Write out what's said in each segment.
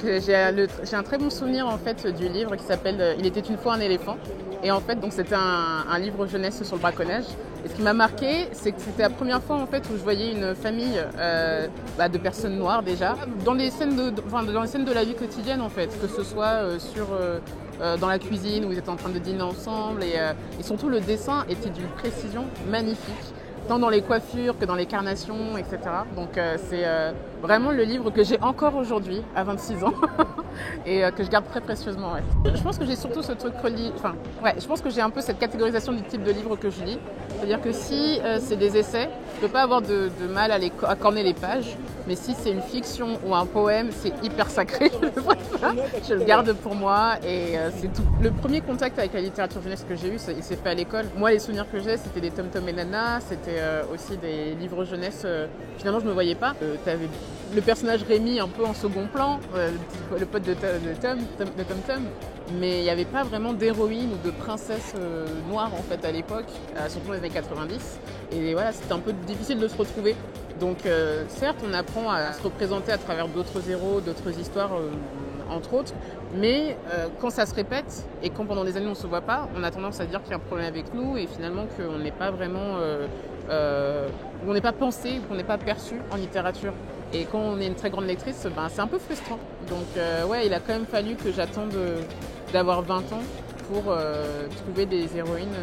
Donc j'ai un très bon souvenir en fait du livre qui s'appelle Il était une fois un éléphant. Et en fait, donc c'était un livre jeunesse sur le braconnage. Et ce qui m'a marqué, c'est que c'était la première fois en fait où je voyais une famille de personnes noires déjà dans les scènes dans les scènes de la vie quotidienne en fait, que ce soit dans la cuisine où ils étaient en train de dîner ensemble et surtout le dessin était d'une précision magnifique. Tant dans les coiffures que dans les carnations, etc. Donc c'est vraiment le livre que j'ai encore aujourd'hui, à 26 ans, et que je garde très précieusement. Ouais. Je pense que j'ai surtout ce truc je pense que j'ai un peu cette catégorisation du type de livre que je lis. C'est-à-dire que si c'est des essais, je ne peux pas avoir de mal à corner les pages, mais si c'est une fiction ou un poème, c'est hyper sacré. Je le garde pour moi et c'est tout. Le premier contact avec la littérature jeunesse que j'ai eu, il s'est fait à l'école. Moi, les souvenirs que j'ai, c'était des Tom Tom et Nana, c'était aussi des livres jeunesse. Finalement, je ne me voyais pas. Tu avais le personnage Rémi un peu en second plan, le pote de Tom Tom, mais il n'y avait pas vraiment d'héroïne ou de princesse noire en fait à l'époque, surtout dans les années 90. Et voilà, c'était un peu difficile de se retrouver. Donc certes, on apprend à se représenter à travers d'autres héros, d'autres histoires, entre autres, mais quand ça se répète et quand pendant des années on ne se voit pas, on a tendance à dire qu'il y a un problème avec nous et finalement qu'on n'est pas vraiment, on n'est pas pensé, qu'on n'est pas perçu en littérature. Et quand on est une très grande lectrice, c'est un peu frustrant. Donc ouais, il a quand même fallu que j'attende d'avoir 20 ans pour trouver des héroïnes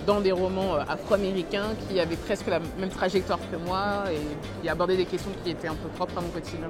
dans des romans afro-américains qui avaient presque la même trajectoire que moi et qui abordaient des questions qui étaient un peu propres à mon quotidien.